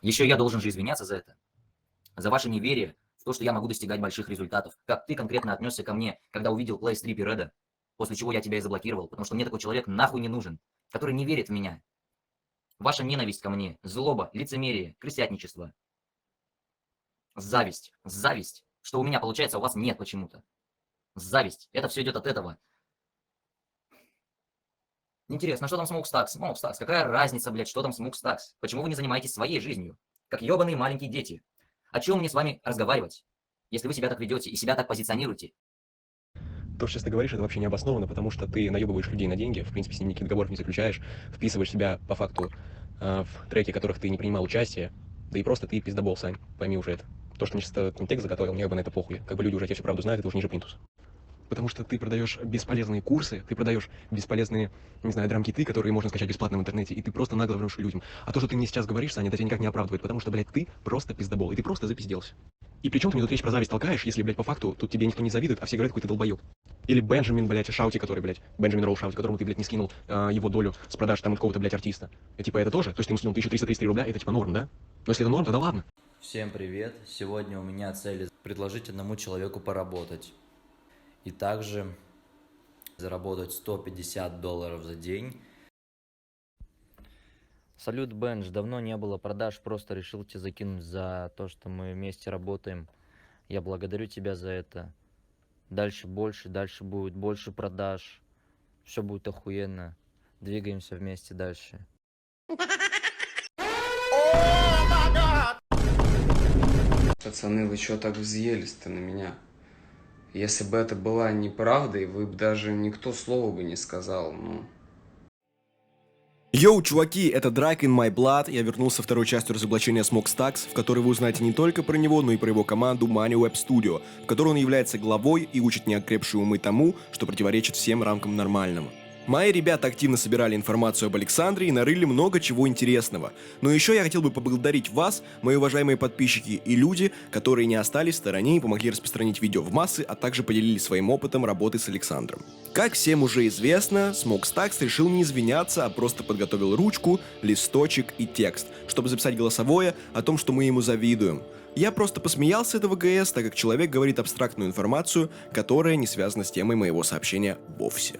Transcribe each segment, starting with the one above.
Еще я должен же извиняться за это. За ваше неверие в то, что я могу достигать больших результатов. Как ты конкретно отнесся ко мне, когда увидел плейстрипи Реда, после чего я тебя и заблокировал, потому что мне такой человек нахуй не нужен, который не верит в меня. Ваша ненависть ко мне, злоба, лицемерие, крысятничество, зависть, что у меня получается, а у вас нет почему-то. Зависть. Это все идет от этого. Интересно, что там Смокстакс? Смокстакс, какая разница, блядь, что там Смокстакс? Почему вы не занимаетесь своей жизнью? Как ебаные маленькие дети. О чем мне с вами разговаривать, если вы себя так ведете и себя так позиционируете? То, что сейчас ты говоришь, это вообще не обосновано, потому что ты наебываешь людей на деньги, в принципе, с ними никаких договоров не заключаешь, вписываешь себя по факту в треки, в которых ты не принимал участие, да и просто ты пиздобол, Сань, пойми уже это. То, что мне сейчас текст заготовил, мне как бы на это похуй. Как бы люди уже тебе всю правду знают, это уже ниже плинтус. Потому что ты продаешь бесполезные курсы, ты продаешь бесполезные, не знаю, драм-киты, которые можно скачать бесплатно в интернете, и ты просто нагло врешь людям. А то, что ты мне сейчас говоришь, Саня, это тебя никак не оправдывает, потому что, блядь, ты просто пиздобол, и ты просто запизделся. И причем ты мне тут речь про зависть толкаешь, если, блядь, по факту тут тебе никто не завидует, а все говорят, какой ты долбоёб. Или Бенджамин, блядь, Шаути, который, блядь, Бенджамин Роу Шаути, которому ты, блядь, не скинул его долю с продаж там какого-то, блядь, артиста. И, типа, это тоже? То есть ты ему скинул 1333 рубля, это типа норм, да? Но если это норм, тогда ладно. Всем привет! Сегодня у меня цель предложить одному человеку поработать. И также заработать $150 за день. Салют, Бенж, давно не было продаж, просто решил тебе закинуть за то, что мы вместе работаем. Я благодарю тебя за это. Дальше больше, дальше будет больше продаж. Все будет охуенно. Двигаемся вместе дальше. Пацаны, вы чё так взъелись-то на меня? Если бы это была неправдой, вы бы даже никто слова бы не сказал, ну... Йоу, чуваки, это Drag in My Blood. Я вернулся со второй частью разоблачения Smokestacks, в которой вы узнаете не только про него, но и про его команду Money Web Studio, в которой он является главой и учит неокрепшие умы тому, что противоречит всем рамкам нормального. Мои ребята активно собирали информацию об Александре и нарыли много чего интересного. Но еще я хотел бы поблагодарить вас, мои уважаемые подписчики и люди, которые не остались в стороне и помогли распространить видео в массы, а также поделились своим опытом работы с Александром. Как всем уже известно, Smokestacks решил не извиняться, а просто подготовил ручку, листочек и текст, чтобы записать голосовое о том, что мы ему завидуем. Я просто посмеялся с этого ГС, так как человек говорит абстрактную информацию, которая не связана с темой моего сообщения вовсе.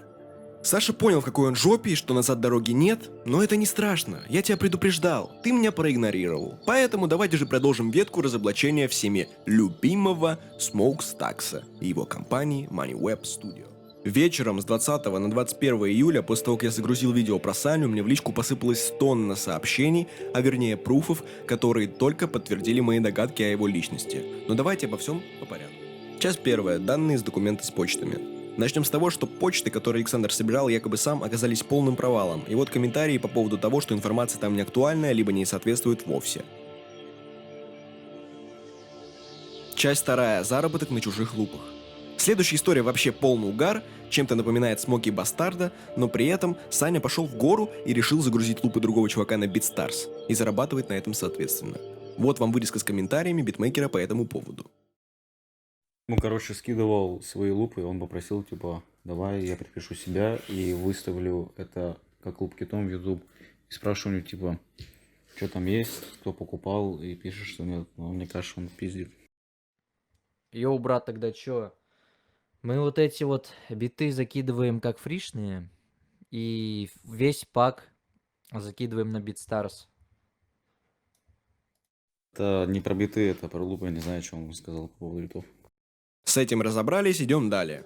Саша понял, в какой он жопе и что назад дороги нет, но это не страшно, я тебя предупреждал, ты меня проигнорировал. Поэтому давайте же продолжим ветку разоблачения всеми любимого Smokestacks и его компании Money Web Studio. Вечером с 20 на 21 июля, после того, как я загрузил видео про Саню, мне в личку посыпалась тонна сообщений, а вернее пруфов, которые только подтвердили мои догадки о его личности. Но давайте обо всем по порядку. Часть первая. Данные с документа с почтами. Начнем с того, что почты, которые Александр собирал якобы сам, оказались полным провалом. И вот комментарии по поводу того, что информация там не актуальная, либо не соответствует вовсе. Часть вторая. Заработок на чужих лупах. Следующая история вообще полный угар, чем-то напоминает Смоки Бастарда, но при этом Саня пошел в гору и решил загрузить лупы другого чувака на BeatStars и зарабатывать на этом соответственно. Вот вам вырезка с комментариями битмейкера по этому поводу. Ну, короче, скидывал свои лупы, он попросил, типа, давай я припишу себя и выставлю это как лупкитом в YouTube. И спрашиваю у него, типа, что там есть, кто покупал, и пишет, что нет. Но мне кажется, он пиздит. Йоу, брат, тогда чё? Мы вот эти вот биты закидываем как фришные, и весь пак закидываем на BeatStars. Это не про биты, это про лупы, я не знаю, что он сказал по поводу битов. С этим разобрались, идем далее.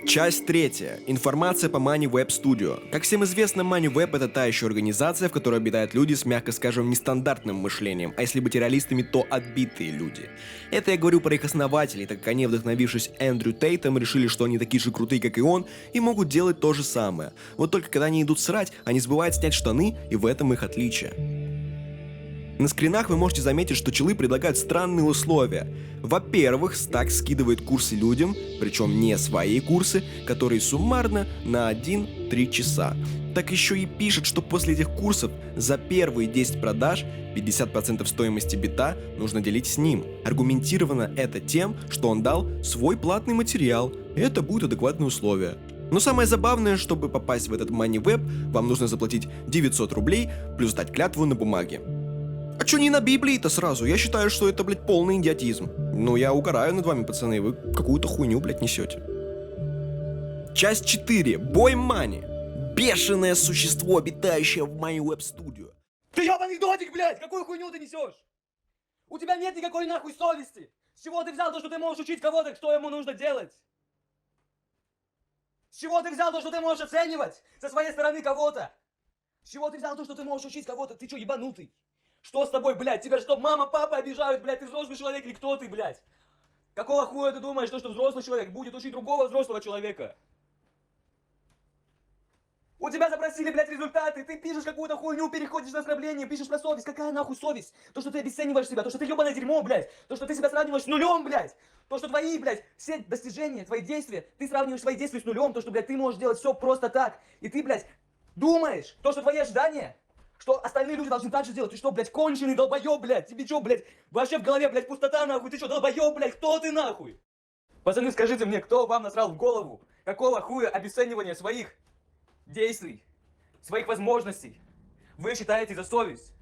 Часть третья. Информация по Money Web Studio. Как всем известно, Money Web — это та еще организация, в которой обитают люди с, мягко скажем, нестандартным мышлением, а если быть реалистами, то отбитые люди. Это я говорю про их основателей, так как они, вдохновившись Эндрю Тейтом, решили, что они такие же крутые, как и он, и могут делать то же самое. Вот только когда они идут срать, они забывают снять штаны, и в этом их отличие. На скринах вы можете заметить, что челы предлагают странные условия. Во-первых, Stacks скидывает курсы людям, причем не свои курсы, которые суммарно на 1-3 часа. Так еще и пишет, что после этих курсов за первые 10 продаж 50% стоимости бита нужно делить с ним. Аргументировано это тем, что он дал свой платный материал, и это будет адекватные условия. Но самое забавное, чтобы попасть в этот Money Web, вам нужно заплатить 900 рублей плюс дать клятву на бумаге. А чё не на Библии-то сразу? Я считаю, что это, блядь, полный идиотизм. Ну, я угораю над вами, пацаны, вы какую-то хуйню, блядь, несете. Часть 4. Boy Money. Бешеное существо, обитающее в моей веб-студио. Ты ёбаный додик, блядь! Какую хуйню ты несешь? У тебя нет никакой нахуй совести! С чего ты взял то, что ты можешь учить кого-то, что ему нужно делать? С чего ты взял то, что ты можешь оценивать со своей стороны кого-то? С чего ты взял то, что ты можешь учить кого-то? Ты чё, ебанутый? Что с тобой, блядь? Тебя что, мама, папа обижают, блядь? Ты взрослый человек или кто ты, блядь? Какого хуя ты думаешь, что взрослый человек будет учить другого взрослого человека? У тебя запросили, блядь, результаты, ты пишешь какую-то хуйню, переходишь на оскорбление, пишешь про совесть. Какая нахуй совесть? То, что ты обесцениваешь себя, то, что ты ебаное дерьмо, блядь. То, что ты себя сравниваешь с нулем, блядь. То, что твои, блядь, все достижения, твои действия, ты сравниваешь свои действия с нулем, то, что, блядь, ты можешь делать все просто так. И ты, блядь, думаешь, то, что твои ожидания, что остальные люди должны так же делать. Ты что, блядь, конченый долбоёб, блядь? Тебе что, блядь, вообще в голове, блядь, пустота, нахуй? Ты что, долбоёб, блядь? Кто ты, нахуй? Пацаны, скажите мне, кто вам насрал в голову? Какого хуя обесценивания своих действий, своих возможностей вы считаете за совесть?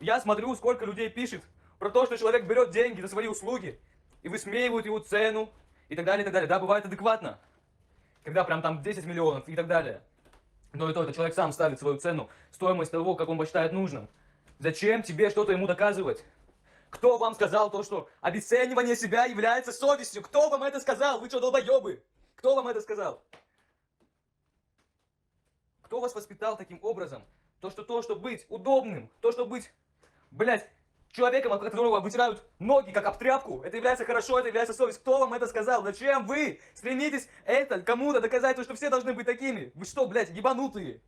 Я смотрю, сколько людей пишет про то, что человек берет деньги за свои услуги и высмеивают его цену и так далее, и так далее. Да, бывает адекватно, когда прям там 10 миллионов и так далее. Но и то, это человек сам ставит свою цену, стоимость того, как он посчитает нужным. Зачем тебе что-то ему доказывать? Кто вам сказал то, что обесценивание себя является совестью? Кто вам это сказал? Вы что, долбоебы? Кто вам это сказал? Кто вас воспитал таким образом? То, что быть удобным, то, что быть, блядь, человеком, от которого вытирают ноги, как об тряпку, это является хорошо, это является совесть. Кто вам это сказал? Зачем вы стремитесь это кому-то доказать, то, что все должны быть такими? Вы что, блядь, ебанутые?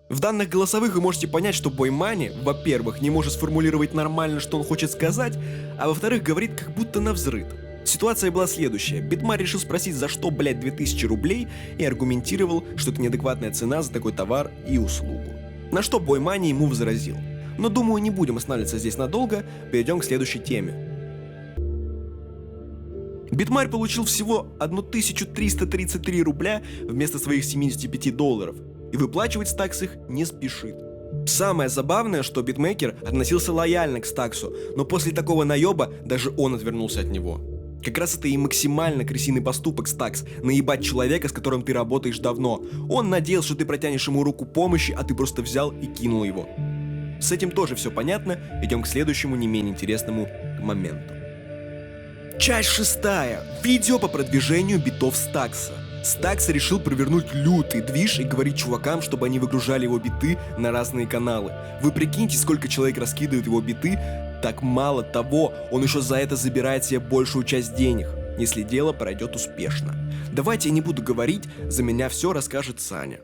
В данных голосовых вы можете понять, что Boy Money, во-первых, не может сформулировать нормально, что он хочет сказать, а во-вторых, говорит как будто навзрыд. Ситуация была следующая. Битмар решил спросить, за что, блядь, 2000 рублей, и аргументировал, что это неадекватная цена за такой товар и услугу. На что Boy Money ему возразил. Но думаю, не будем останавливаться здесь надолго, перейдем к следующей теме. Битмарь получил всего 1333 рубля вместо своих 75 долларов, и выплачивать Стакс их не спешит. Самое забавное, что битмейкер относился лояльно к Стаксу, но после такого наеба даже он отвернулся от него. Как раз это и максимально крысиный поступок, Стакс, наебать человека, с которым ты работаешь давно. Он надеялся, что ты протянешь ему руку помощи, а ты просто взял и кинул его. С этим тоже все понятно, идем к следующему не менее интересному моменту. Часть 6. Видео по продвижению битов Стакса. Стакс решил провернуть лютый движ и говорить чувакам, чтобы они выгружали его биты на разные каналы. Вы прикиньте, сколько человек раскидывает его биты, так мало того, он еще за это забирает себе большую часть денег, если дело пройдет успешно. Давайте я не буду говорить, за меня все расскажет Саня.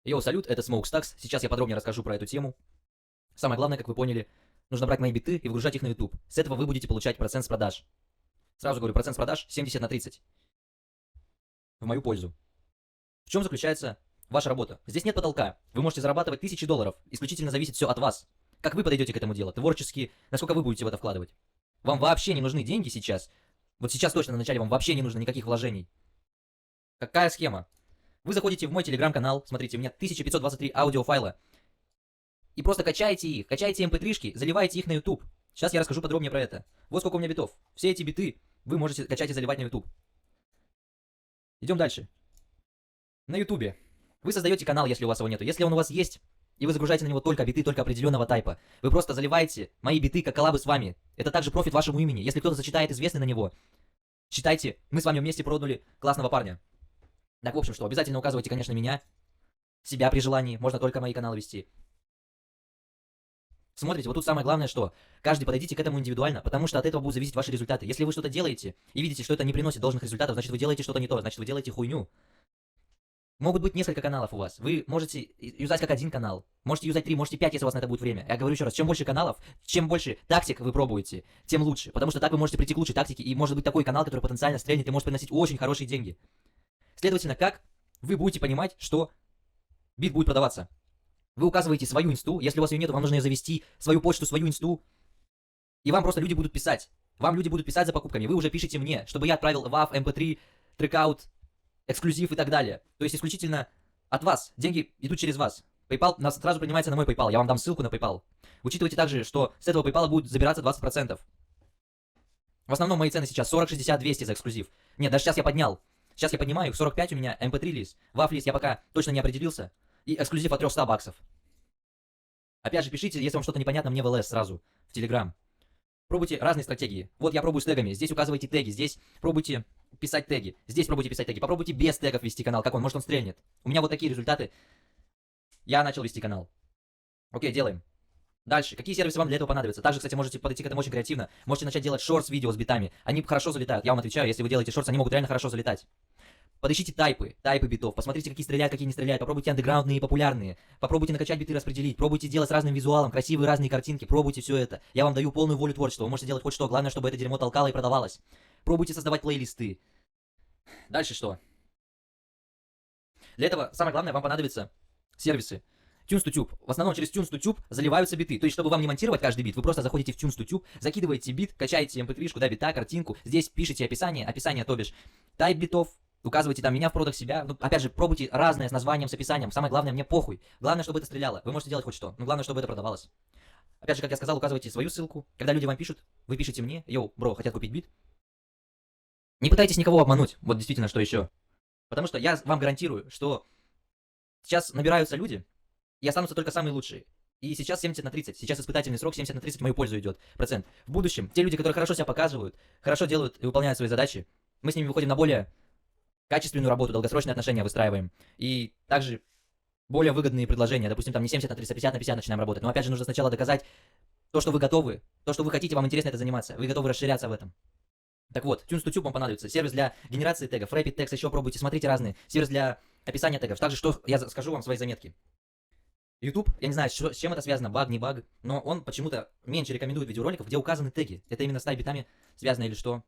Йоу, салют, это SmokeStacks. Сейчас я подробнее расскажу про эту тему. Самое главное, как вы поняли, нужно брать мои биты и выгружать их на YouTube. С этого вы будете получать процент с продаж. Сразу говорю, процент с продаж 70/30. В мою пользу. В чем заключается ваша работа? Здесь нет потолка. Вы можете зарабатывать $1000. Исключительно зависит все от вас. Как вы подойдете к этому делу? Творчески, насколько вы будете в это вкладывать? Вам вообще не нужны деньги сейчас. Вот сейчас точно на начале вам вообще не нужно никаких вложений. Какая схема? Вы заходите в мой телеграм-канал, смотрите, у меня 1523 аудиофайла. И просто качаете их, качаете mp3-шки, заливаете их на YouTube. Сейчас я расскажу подробнее про это. Вот сколько у меня битов. Все эти биты вы можете качать и заливать на YouTube. Идем дальше. На YouTube. Вы создаете канал, если у вас его нету. Если он у вас есть, и вы загружаете на него только биты, только определенного тайпа, вы просто заливаете мои биты, как коллабы с вами. Это также профит вашему имени. Если кто-то зачитает известный на него, считайте, мы с вами вместе продали классного парня. Так, в общем, что, обязательно указывайте, конечно, меня, себя при желании, можно только мои каналы вести. Смотрите, вот тут самое главное, что каждый подойдите к этому индивидуально, потому что от этого будут зависеть ваши результаты. Если вы что-то делаете и видите, что это не приносит должных результатов, значит вы делаете что-то не то, значит вы делаете хуйню. Могут быть несколько каналов у вас. Вы можете юзать как один канал, можете юзать 3, можете 5, если у вас на это будет время. Я говорю еще раз, чем больше каналов, чем больше тактик вы пробуете, тем лучше. Потому что так вы можете прийти к лучшей тактике, и может быть такой канал, который потенциально стрельнет и может приносить очень хорошие деньги. Следовательно, как вы будете понимать, что бит будет продаваться? Вы указываете свою инсту, если у вас ее нет, вам нужно ее завести, свою почту, свою инсту, и вам просто люди будут писать. Вам люди будут писать за покупками, вы уже пишете мне, чтобы я отправил WAV, MP3, трекаут, эксклюзив и так далее. То есть исключительно от вас. Деньги идут через вас. PayPal сразу принимается на мой PayPal, я вам дам ссылку на PayPal. Учитывайте также, что с этого PayPal будет забираться 20%. В основном мои цены сейчас 40, 60, 200 за эксклюзив. Нет, даже сейчас я поднял. Сейчас я поднимаю их, 45 у меня, MP3 лист. WAV лист я пока точно не определился. И эксклюзив от 300 баксов. Опять же, пишите, если вам что-то непонятно, мне в ЛС сразу, в Telegram. Пробуйте разные стратегии. Вот я пробую с тегами. Здесь указывайте теги. Здесь пробуйте писать теги. Здесь пробуйте писать теги. Попробуйте без тегов вести канал. Как он? Может он стрельнет. У меня вот такие результаты. Я начал вести канал. Окей, делаем. Дальше. Какие сервисы вам для этого понадобятся? Также, кстати, можете подойти к этому очень креативно. Можете начать делать шортс-видео с битами. Они хорошо залетают. Я вам отвечаю, если вы делаете шортс, они могут реально хорошо залетать. Подыщите тайпы битов. Посмотрите, какие стреляют, какие не стреляют. Попробуйте андеграундные и популярные. Попробуйте накачать биты, распределить. Пробуйте делать с разным визуалом, красивые разные картинки. Пробуйте все это. Я вам даю полную волю творчества. Вы можете делать хоть что. Главное, чтобы это дерьмо толкало и продавалось. Пробуйте создавать плейлисты. Дальше что? Для этого самое главное, вам понадобятся сервисы. Tunes2Tube. В основном через Tunes2Tube заливаются биты. То есть, чтобы вам не монтировать каждый бит, вы просто заходите в Tunes2Tube, закидываете бит, качаете mp3-шку, да, бита, картинку. Здесь пишите описание, то бишь тайп битов, указывайте там меня в продах себя. Ну, опять же, пробуйте разное с названием, с описанием. Самое главное, мне похуй. Главное, чтобы это стреляло. Вы можете делать хоть что, но главное, чтобы это продавалось. Опять же, как я сказал, указывайте свою ссылку. Когда люди вам пишут, вы пишете мне: йоу, бро, хотят купить бит. Не пытайтесь никого обмануть. Вот действительно, что еще. Потому что я вам гарантирую, что сейчас набираются люди, и останутся только самые лучшие. И сейчас 70/30. Сейчас испытательный срок 70/30 в мою пользу идет процент. В будущем те люди, которые хорошо себя показывают, хорошо делают и выполняют свои задачи, мы с ними выходим на более качественную работу, долгосрочные отношения выстраиваем. И также более выгодные предложения. Допустим, там не 70/30, а 50/50 начинаем работать. Но опять же, нужно сначала доказать то, что вы готовы, то, что вы хотите, вам интересно это заниматься. Вы готовы расширяться в этом. Так вот, Tunes2Tube вам понадобится. Сервис для генерации тегов, Rapid Text еще пробуйте, смотрите разные. Сервис для описания тегов. Также, что я скажу вам свои заметки. YouTube, я не знаю, с чем это связано, баг, не баг, но он почему-то меньше рекомендует видеороликов, где указаны теги. Это именно с тайп-битами связано или что?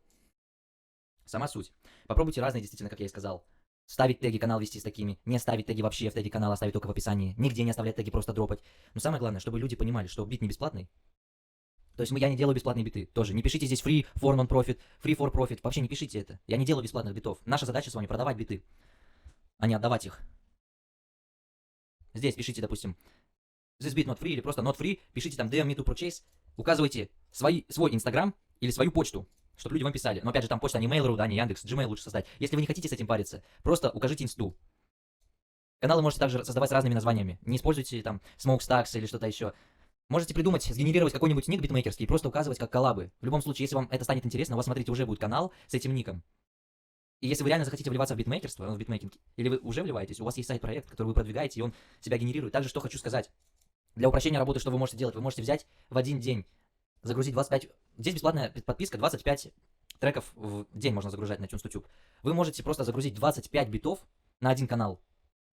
Сама суть. Попробуйте разные, действительно, как я и сказал. Ставить теги, канал вести с такими, не ставить теги вообще в теги канала, ставить только в описании, нигде не оставлять теги, просто дропать. Но самое главное, чтобы люди понимали, что бит не бесплатный. То есть я не делаю бесплатные биты, тоже. Не пишите здесь free for non-profit, free for profit, вообще не пишите это. Я не делаю бесплатных битов. Наша задача с вами продавать биты, а не отдавать их. Здесь пишите, допустим, this bit not free или просто not free, пишите там DM me to purchase, указывайте свой Instagram или свою почту, чтобы люди вам писали. Но опять же, там почта не Mail.ru, да, не Яндекс, Gmail лучше создать. Если вы не хотите с этим париться, просто укажите инсту. Каналы можете также создавать с разными названиями. Не используйте там Smokestacks или что-то еще. Можете придумать, сгенерировать какой-нибудь ник битмейкерский и просто указывать как коллабы. В любом случае, если вам это станет интересно, у вас, смотрите, уже будет канал с этим ником. И если вы реально захотите вливаться в битмейкерство, в битмейкинг, или вы уже вливаетесь, у вас есть сайт-проект, который вы продвигаете, и он себя генерирует. Также, что хочу сказать. Для упрощения работы, что вы можете делать? Вы можете взять в один день, загрузить 25... Здесь бесплатная подписка, 25 треков в день можно загружать на Tunes2Tube. Вы можете просто загрузить 25 битов на один канал,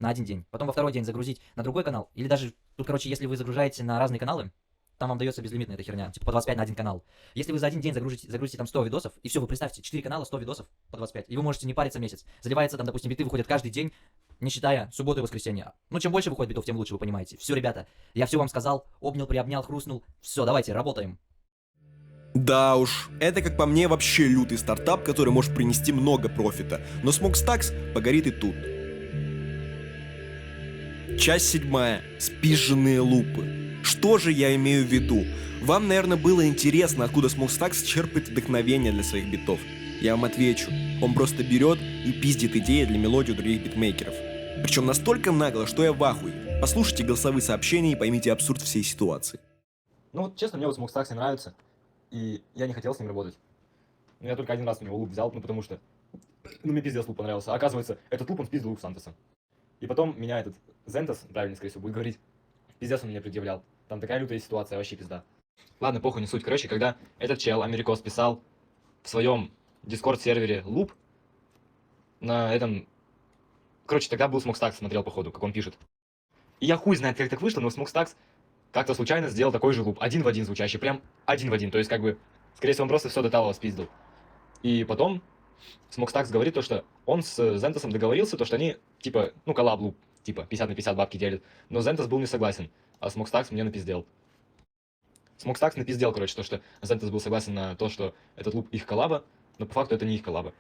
на один день. Потом во второй день загрузить на другой канал. Или даже, тут, короче, если вы загружаете на разные каналы, там вам дается безлимитная эта херня, типа по 25 на один канал. Если вы за один день загрузите там 100 видосов, и все, вы представьте, 4 канала, 100 видосов по 25, и вы можете не париться месяц. Заливается там, допустим, биты выходят каждый день, не считая субботы и воскресенья. Ну, чем больше выходит битов, тем лучше, вы понимаете. Все, ребята, я все вам сказал, обнял, приобнял, хрустнул. Все, давайте, работаем. Да уж, это, как по мне, вообще лютый стартап, который может принести много профита. Но Smokestacks погорит и тут. Часть 7. Спизженные лупы. Что же я имею в виду? Вам, наверное, было интересно, откуда Smokestacks черпает вдохновение для своих битов. Я вам отвечу. Он просто берет и пиздит идеи для мелодий у других битмейкеров. Причем настолько нагло, что я в ахуе. Послушайте голосовые сообщения и поймите абсурд всей ситуации. Ну вот честно, мне вот Smokestacks не нравится, и я не хотел с ним работать. Но я только один раз у него луп взял, ну потому что, ну мне пиздец луп понравился. А оказывается, этот луп он спиздил у Сантоса. И потом меня этот Зентос, правильно, скорее всего, будет говорить, пиздец он мне предъявлял. Там такая лютая ситуация, вообще пизда. Ладно, похуй, не суть. Короче, когда этот чел, Америкос, писал в своем Discord-сервере луп, на этом... Короче, тогда был Smokestacks, смотрел, походу, как он пишет. И я хуй знает, как так вышло, но Smokestacks как-то случайно сделал такой же луп, один в один звучащий, прям один в один. То есть, как бы, скорее всего, он просто все до того спиздил. И потом Smokestacks говорит то, что он с Зентосом договорился, то, что они, типа, ну, коллаб луп, типа, 50 на 50 бабки делят. Но Зентос был не согласен, а Smokestacks мне напиздел. Smokestacks напиздел, короче, то, что Зентос был согласен на то, что этот луп их коллаба, но по факту это не их коллаба.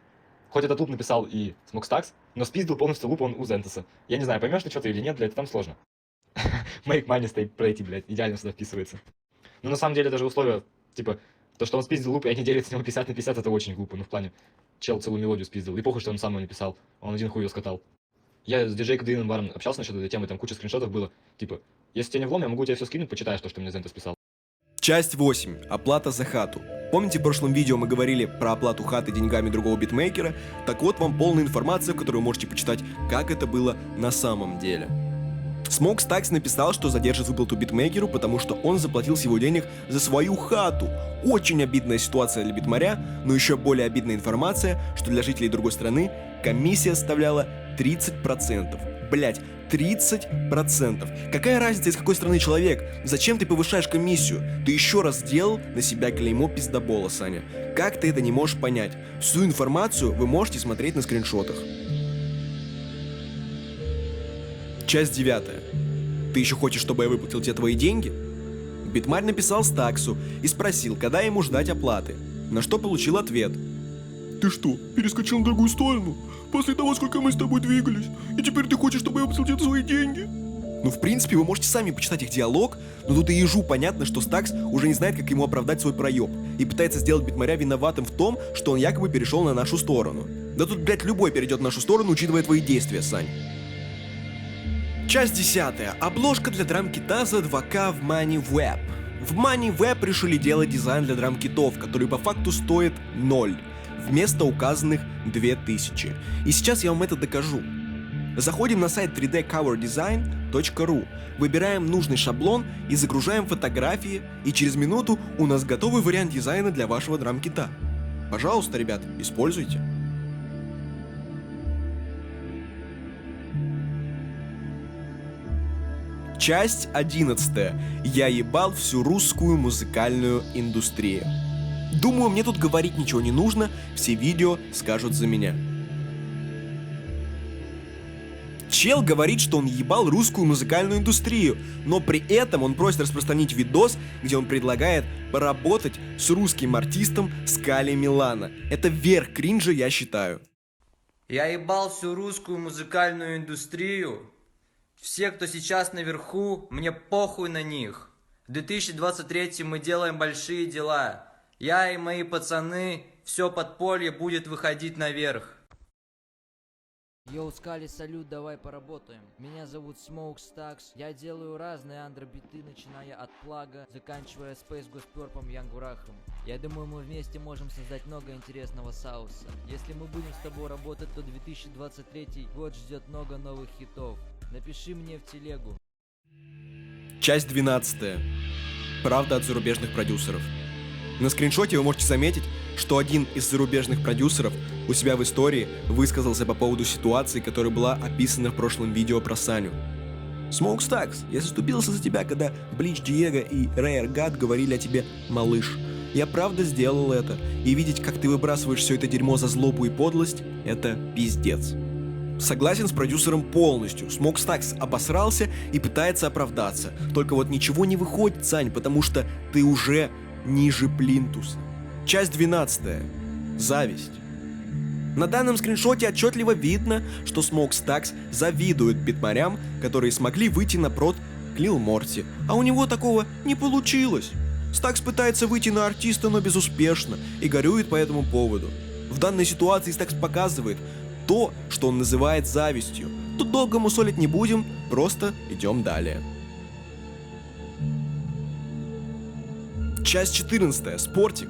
Хоть этот луп написал и Smokestacks, но спиздил полностью луп он у Зентоса. Я не знаю, поймешь ты что-то или нет, блядь, там сложно. Make money, stay pretty, блядь, идеально сюда вписывается. Но на самом деле даже условия, типа, то, что он спиздил луп, и они делят с него 50 на 50, это очень глупо. Ну, в плане, чел целую мелодию спиздил. И похуй, что он сам его не писал. Он один хуй ее скатал. Я с диджей Кадыином Баром общался насчет этой темы, там куча скриншотов было. Типа, если тебе не влом, я могу тебе все скинуть, почитаешь то, что мне Зента списал. Часть 8. Оплата за хату. Помните, в прошлом видео мы говорили про оплату хаты деньгами другого битмейкера? Так вот вам полная информация, в которой вы можете почитать, как это было на самом деле. Smokestax написал, что задержит выплату битмейкеру, потому что он заплатил с его денег за свою хату. Очень обидная ситуация для битмаря, но еще более обидная информация, что для жителей другой страны комиссия составляла 30%. Блять, 30%. Какая разница, из какой страны человек? Зачем ты повышаешь комиссию? Ты еще раз сделал на себя клеймо пиздобола, Саня. Как ты это не можешь понять? Всю информацию вы можете смотреть на скриншотах. Часть 9. Ты еще хочешь, чтобы я выплатил тебе твои деньги? Битмарь написал Стаксу и спросил, когда ему ждать оплаты. На что получил ответ. Ты что, перескочил на другую сторону? После того, сколько мы с тобой двигались, и теперь ты хочешь, чтобы я выплатил тебе свои деньги? Ну, в принципе, вы можете сами почитать их диалог, но тут и ежу понятно, что Стакс уже не знает, как ему оправдать свой проеб, и пытается сделать Битмаря виноватым в том, что он якобы перешел на нашу сторону. Да тут, блядь, любой перейдет на нашу сторону, учитывая твои действия, Сань. Часть 10. Обложка для драм-кита за 2К в MoneyWeb. В MoneyWeb решили делать дизайн для драм-китов, который по факту стоит 0, вместо указанных 2000. И сейчас я вам это докажу. Заходим на сайт 3dcoverdesign.ru, выбираем нужный шаблон и загружаем фотографии, и через минуту у нас готовый вариант дизайна для вашего драм-кита. Пожалуйста, ребят, используйте. Часть 11. Я ебал всю русскую музыкальную индустрию. Думаю, мне тут говорить ничего не нужно, все видео скажут за меня. Чел говорит, что он ебал русскую музыкальную индустрию, но при этом он просит распространить видос, где он предлагает поработать с русским артистом Скали Милана. Это верх кринжа, я считаю. Я ебал всю русскую музыкальную индустрию. Все, кто сейчас наверху, мне похуй на них. В 2023 мы делаем большие дела. Я и мои пацаны, все подполье будет выходить наверх. Йоу, Скали, салют, давай поработаем. Меня зовут Smokestax. Я делаю разные андробиты, начиная от плага, заканчивая Space Ghost Purp'ом, Янгурахом. Я думаю, мы вместе можем создать много интересного сауса. Если мы будем с тобой работать, то 2023 год ждет много новых хитов. Напиши мне в телегу. Часть 12. Правда от зарубежных продюсеров. На скриншоте вы можете заметить, что один из зарубежных продюсеров у себя в истории высказался по поводу ситуации, которая была описана в прошлом видео про Саню. Smokestax, я заступился за тебя, когда Bleach Diego и Rare God говорили о тебе «малыш». Я правда сделал это, и видеть, как ты выбрасываешь все это дерьмо за злобу и подлость, это пиздец. Согласен с продюсером полностью. Smokestax обосрался и пытается оправдаться. Только вот ничего не выходит, Сань, потому что ты уже ниже плинтуса. Часть 12. Зависть. На данном скриншоте отчетливо видно, что Smokestax завидует битмарям, которые смогли выйти на прод к Lil Morty, а у него такого не получилось. Стакс пытается выйти на артиста, но безуспешно, и горюет по этому поводу. В данной ситуации Стакс показывает то, что он называет завистью. Тут долго мусолить не будем, просто идем далее. Часть 14. Спортик.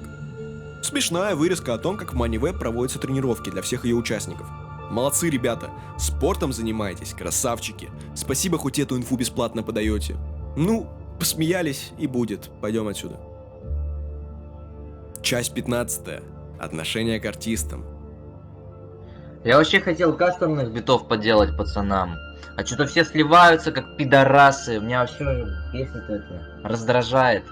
Смешная вырезка о том, как в MoneyWeb проводятся тренировки для всех ее участников. Молодцы, ребята, спортом занимаетесь, красавчики. Спасибо, хоть эту инфу бесплатно подаете. Ну, посмеялись и будет. Пойдем отсюда. Часть 15. Отношение к артистам. Я вообще хотел кастомных битов поделать пацанам. А что-то все сливаются как пидорасы. Меня вообще бесит это. Раздражает.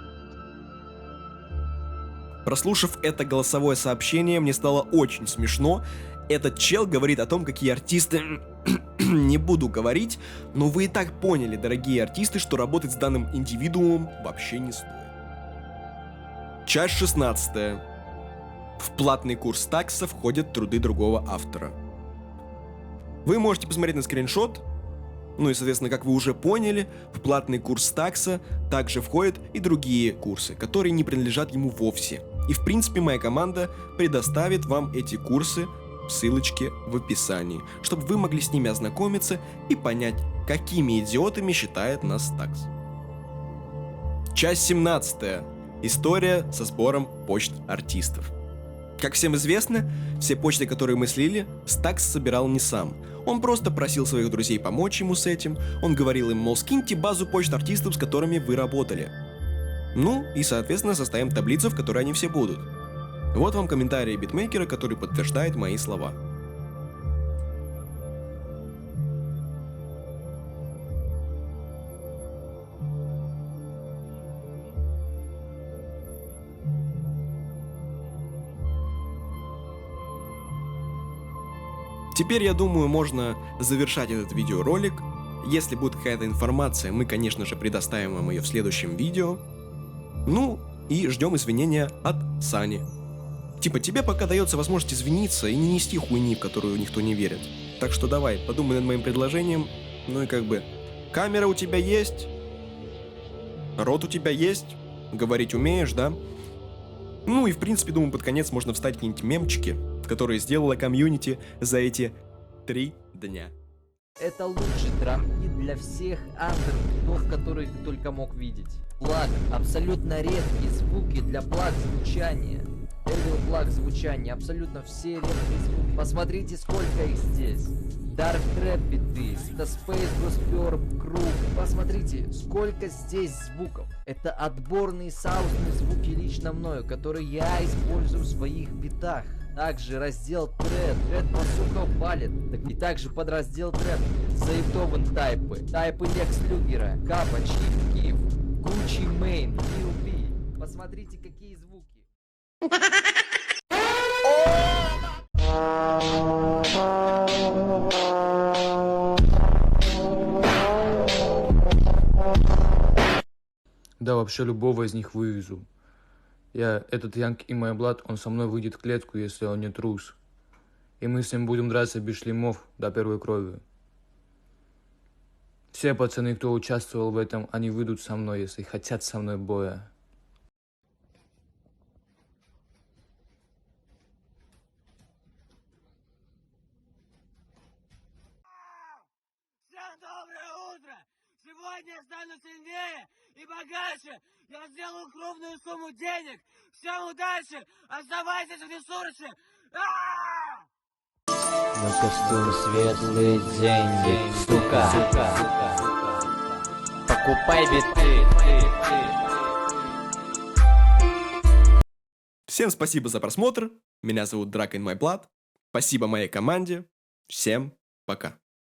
Прослушав это голосовое сообщение, мне стало очень смешно. Этот чел говорит о том, какие артисты... Не буду говорить, но вы и так поняли, дорогие артисты, что работать с данным индивидуумом вообще не стоит. Часть 16. В платный курс Стакса входят труды другого автора. Вы можете посмотреть на скриншот. Ну и, соответственно, как вы уже поняли, в платный курс Стакса также входят и другие курсы, которые не принадлежат ему вовсе. И, в принципе, моя команда предоставит вам эти курсы в ссылочке в описании, чтобы вы могли с ними ознакомиться и понять, какими идиотами считает нас Стакс. Часть 17. История со сбором почт артистов. Как всем известно, все почты, которые мы слили, Стакс собирал не сам. Он просто просил своих друзей помочь ему с этим. Он говорил им, мол, скиньте базу почт артистов, с которыми вы работали. Ну, и, соответственно, составим таблицу, в которой они все будут. Вот вам комментарии битмейкера, который подтверждает мои слова. Теперь, я думаю, можно завершать этот видеоролик. Если будет какая-то информация, мы, конечно же, предоставим вам ее в следующем видео. Ну, и ждем извинения от Сани. Типа, тебе пока дается возможность извиниться и не нести хуйни, в которую никто не верит. Так что давай, подумай над моим предложением. Ну и как бы, камера у тебя есть, рот у тебя есть, говорить умеешь, да? Ну и в принципе, думаю, под конец можно вставить какие-нибудь мемчики, которые сделала комьюнити за эти 3 дня. Это лучший драмхит для всех андербитов, которые ты только мог видеть. Плаг, абсолютно редкие звуки для плаг звучания. Evil плаг звучания, абсолютно все редкие звуки. Посмотрите, сколько их здесь. Dark Trap биты, Space Ghost Круг. Посмотрите, сколько здесь звуков. Это отборные саусные звуки лично мною, которые я использую в своих битах. Также раздел Тред посуха валит. И также подраздел Тред заитован тайпы Лекс Люгера, Капа, Чиф Киф, Гуччи Мейн, Лил Би. Посмотрите, какие звуки. Да, вообще любого из них вывезу. Этот Янг и My Blood, он со мной выйдет в клетку, если он не трус. И мы с ним будем драться без шлемов до первой крови. Все пацаны, кто участвовал в этом, они выйдут со мной, если хотят со мной боя. Всем доброе утро! Сегодня я стану сильнее и богаче! Я сделаю крупную сумму денег! Всем удачи! Оставайтесь в ресурсе! Мы кастуем светлые деньги, сука. Покупай биты. Всем спасибо за просмотр. Меня зовут Dragon My Blood. Спасибо моей команде. Всем пока.